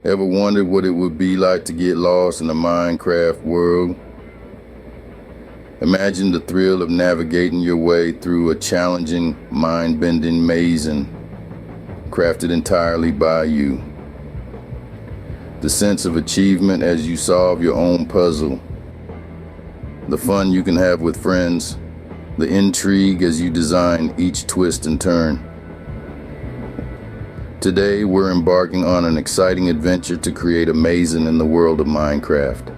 Ever wondered what it would be like to get lost in the Minecraft world? Imagine the thrill of navigating your way through a challenging, mind-bending maizen crafted entirely by you. The sense of achievement as you solve your own puzzle. The fun you can have with friends. The intrigue as you design each twist and turn. Today, we're embarking on an exciting adventure to create a maizen in the world of Minecraft.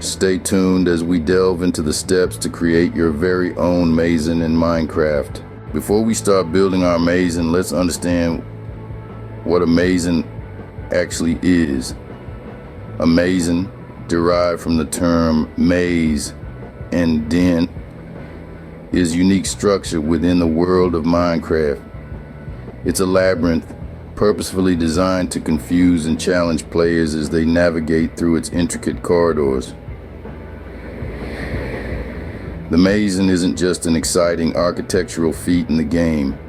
Stay tuned as we delve into the steps to create your very own maizen in Minecraft. Before we start building our maizen, let's understand what a maizen actually is. A maizen, derived from the term maize and den, is unique structure within the world of Minecraft. It's a labyrinth purposefully designed to confuse and challenge players as they navigate through its intricate corridors. The maizen isn't just an exciting architectural feat in the game.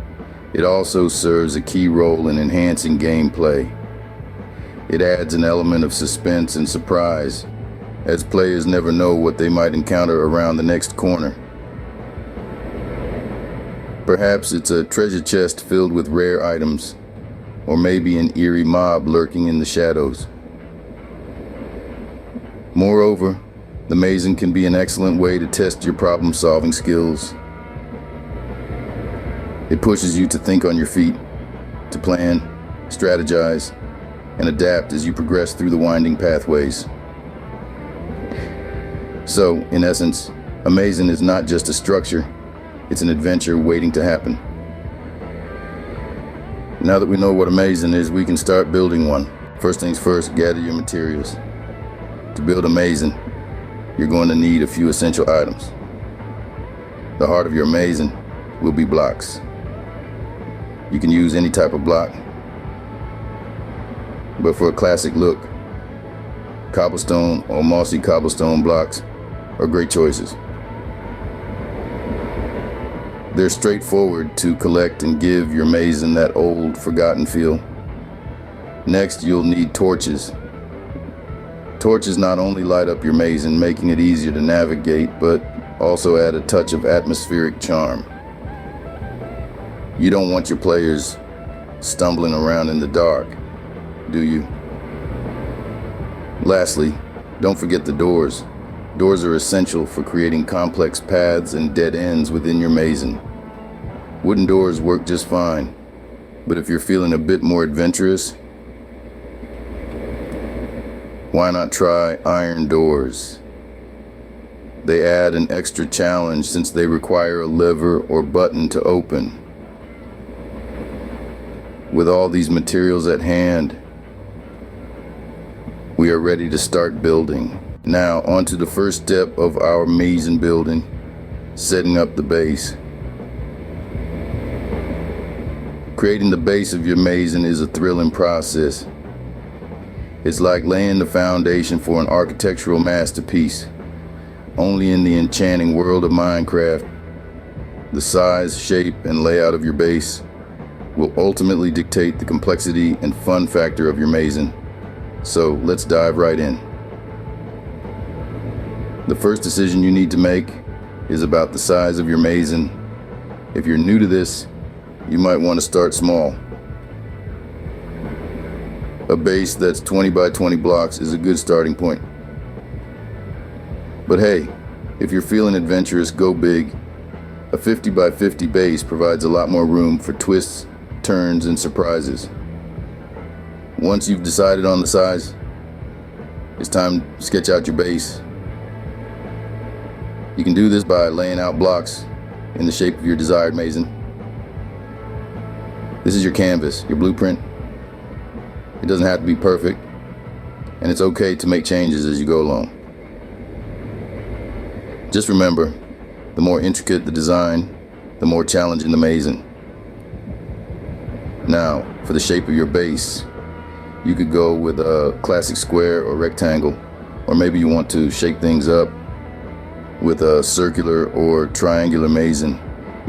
It also serves a key role in enhancing gameplay. It adds an element of suspense and surprise, as players never know what they might encounter around the next corner. Perhaps it's a treasure chest filled with rare items, or maybe an eerie mob lurking in the shadows. Moreover, the maizen can be an excellent way to test your problem-solving skills. It pushes you to think on your feet, to plan, strategize, and adapt as you progress through the winding pathways. So, in essence, a maizen is not just a structure. It's an adventure waiting to happen. Now that we know what a maizen is, we can start building one. First things first, gather your materials. To build a maizen, you're going to need a few essential items. The heart of your maizen will be blocks. You can use any type of block, but for a classic look, cobblestone or mossy cobblestone blocks are great choices. They're straightforward to collect and give your maizen that old, forgotten feel. Next, you'll need torches. Torches not only light up your maizen, making it easier to navigate, but also add a touch of atmospheric charm. You don't want your players stumbling around in the dark, do you? Lastly, don't forget the doors. Doors are essential for creating complex paths and dead ends within your maizen. Wooden doors work just fine, but if you're feeling a bit more adventurous, why not try iron doors? They add an extra challenge since they require a lever or button to open. With all these materials at hand, we are ready to start building. Now, on to the first step of our maizen building, setting up the base. Creating the base of your maizen is a thrilling process. It's like laying the foundation for an architectural masterpiece. Only in the enchanting world of Minecraft, the size, shape, and layout of your base will ultimately dictate the complexity and fun factor of your maizen. So let's dive right in. The first decision you need to make is about the size of your maizen. If you're new to this, you might want to start small. A base that's 20 by 20 blocks is a good starting point. But hey, if you're feeling adventurous, go big. A 50 by 50 base provides a lot more room for twists, turns, and surprises. Once you've decided on the size, it's time to sketch out your base. You can do this by laying out blocks in the shape of your desired maizen. This is your canvas, your blueprint. It doesn't have to be perfect, and it's okay to make changes as you go along. Just remember, the more intricate the design, the more challenging the maizen. Now, for the shape of your base, you could go with a classic square or rectangle, or maybe you want to shake things up with a circular or triangular maizen.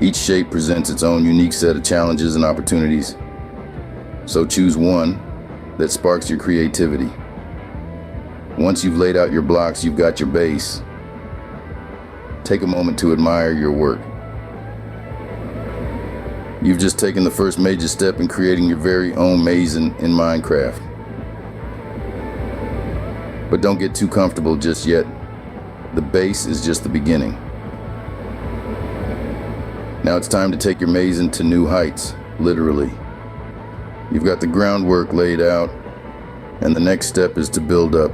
Each shape presents its own unique set of challenges and opportunities. So choose one that sparks your creativity. Once you've laid out your blocks, you've got your base. Take a moment to admire your work. You've just taken the first major step in creating your very own maizen in Minecraft. But don't get too comfortable just yet. The base is just the beginning. Now it's time to take your maizen to new heights, literally. You've got the groundwork laid out, and the next step is to build up,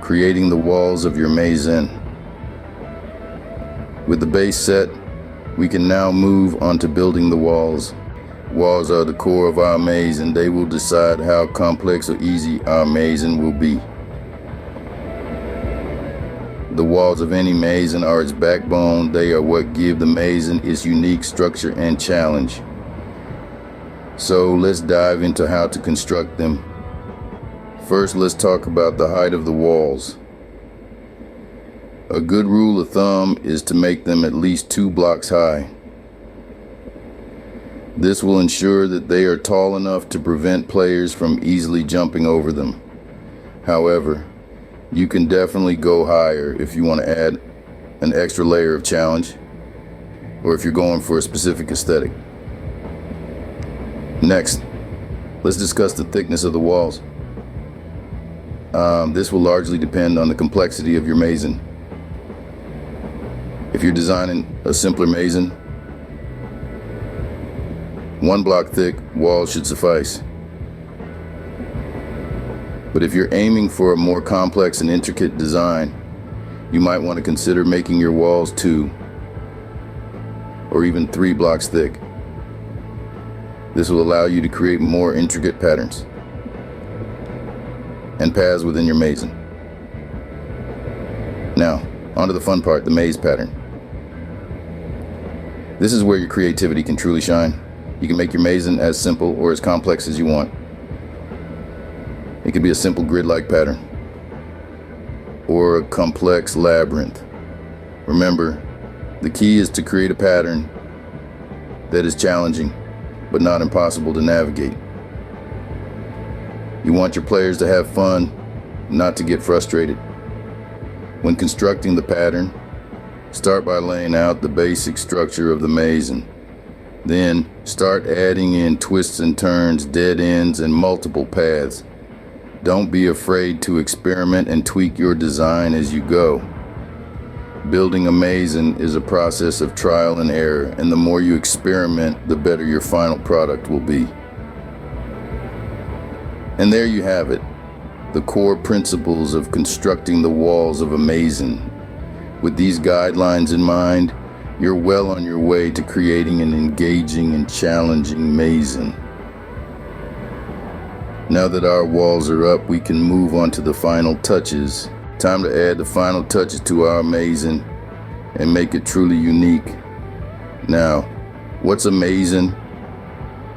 creating the walls of your maizen. With the base set, we can now move on to building the walls. Walls are the core of our maze, and they will decide how complex or easy our maizen will be. The walls of any maizen are its backbone. They are what give the maizen its unique structure and challenge. So let's dive into how to construct them. First, let's talk about the height of the walls. A good rule of thumb is to make them at least 2 blocks high. This will ensure that they are tall enough to prevent players from easily jumping over them. However, you can definitely go higher if you want to add an extra layer of challenge, or if you're going for a specific aesthetic. Next, let's discuss the thickness of the walls. This will largely depend on the complexity of your maizen. If you're designing a simpler maizen, 1 block thick walls should suffice. But if you're aiming for a more complex and intricate design, you might want to consider making your walls 2 or even 3 blocks thick. This will allow you to create more intricate patterns and paths within your maizen. Now, onto the fun part, the maze pattern. This is where your creativity can truly shine. You can make your maizen as simple or as complex as you want. It could be a simple grid-like pattern or a complex labyrinth. Remember, the key is to create a pattern that is challenging but not impossible to navigate. You want your players to have fun, not to get frustrated. When constructing the pattern, start by laying out the basic structure of the maizen. Then start adding in twists and turns, dead ends, and multiple paths. Don't be afraid to experiment and tweak your design as you go. Building a maizen is a process of trial and error, and the more you experiment, the better your final product will be. And there you have it, the core principles of constructing the walls of a maizen. With these guidelines in mind, you're well on your way to creating an engaging and challenging maizen. Now that our walls are up, we can move on to the final touches. Time to add the final touches to our maizen and make it truly unique. Now, what's a maizen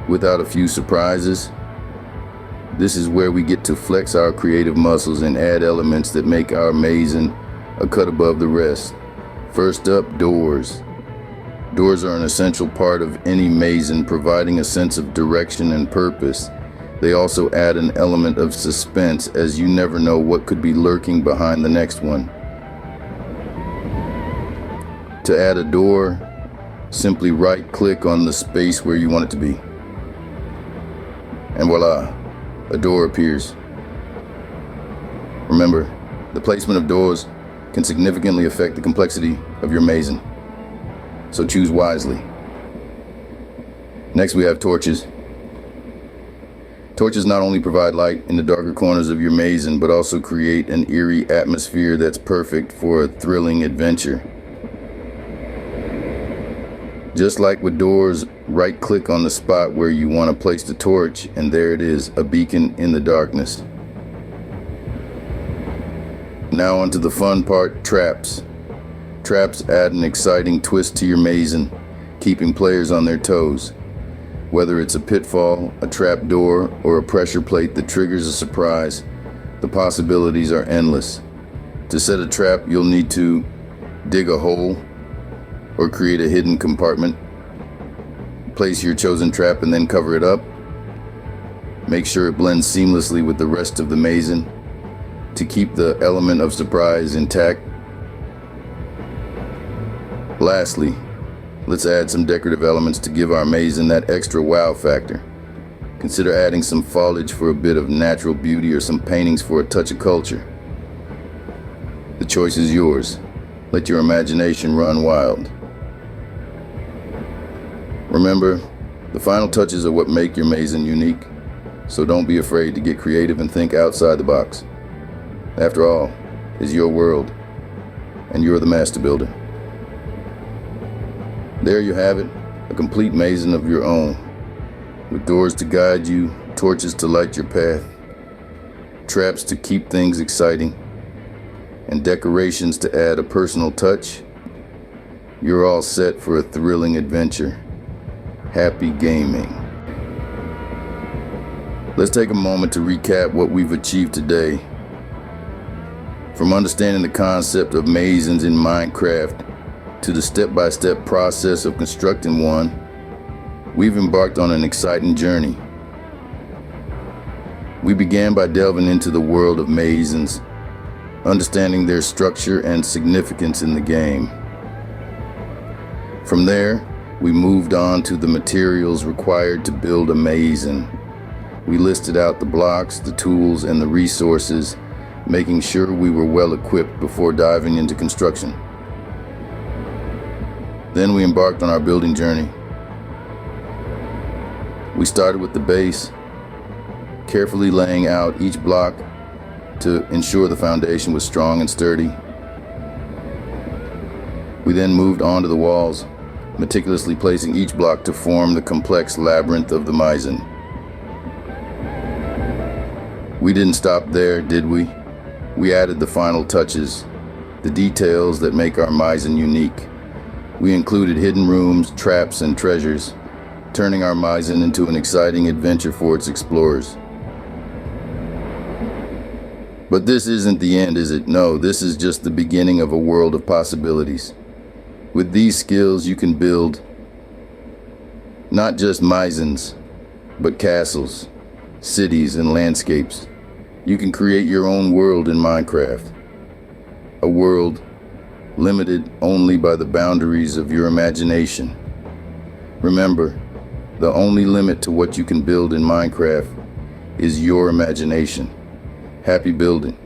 without a few surprises? This is where we get to flex our creative muscles and add elements that make our maizen a cut above the rest. First up, doors. Doors are an essential part of any maizen, providing a sense of direction and purpose. They also add an element of suspense, as you never know what could be lurking behind the next one. To add a door, simply right-click on the space where you want it to be. And voila, a door appears. Remember, the placement of doors can significantly affect the complexity of your maizen, so choose wisely. Next, we have torches. Torches not only provide light in the darker corners of your maizen, but also create an eerie atmosphere that's perfect for a thrilling adventure. Just like with doors, right-click on the spot where you want to place the torch, and there it is, a beacon in the darkness. Now onto the fun part, traps. Traps add an exciting twist to your maizen, keeping players on their toes. Whether it's a pitfall, a trap door, or a pressure plate that triggers a surprise, the possibilities are endless. To set a trap, you'll need to dig a hole or create a hidden compartment, place your chosen trap and then cover it up. Make sure it blends seamlessly with the rest of the maizen to keep the element of surprise intact. Lastly, let's add some decorative elements to give our maizen that extra wow factor. Consider adding some foliage for a bit of natural beauty or some paintings for a touch of culture. The choice is yours. Let your imagination run wild. Remember, the final touches are what make your maizen unique, so don't be afraid to get creative and think outside the box. After all, it's your world, and you're the master builder. There you have it, a complete maizen of your own, with doors to guide you, torches to light your path, traps to keep things exciting, and decorations to add a personal touch. You're all set for a thrilling adventure. Happy gaming. Let's take a moment to recap what we've achieved today. From understanding the concept of maizens in Minecraft to the step-by-step process of constructing one, we've embarked on an exciting journey. We began by delving into the world of maizens, understanding their structure and significance in the game. From there, we moved on to the materials required to build a maizen. We listed out the blocks, the tools, and the resources, making sure we were well equipped before diving into construction. Then we embarked on our building journey. We started with the base, carefully laying out each block to ensure the foundation was strong and sturdy. We then moved on to the walls, meticulously placing each block to form the complex labyrinth of the maizen. We didn't stop there, did we? We added the final touches, the details that make our maizen unique. We included hidden rooms, traps, and treasures, turning our maizen into an exciting adventure for its explorers. But this isn't the end, is it? No, this is just the beginning of a world of possibilities. With these skills, you can build not just maizens, but castles, cities, and landscapes. You can create your own world in Minecraft. A world limited only by the boundaries of your imagination. Remember, the only limit to what you can build in Minecraft is your imagination. Happy building.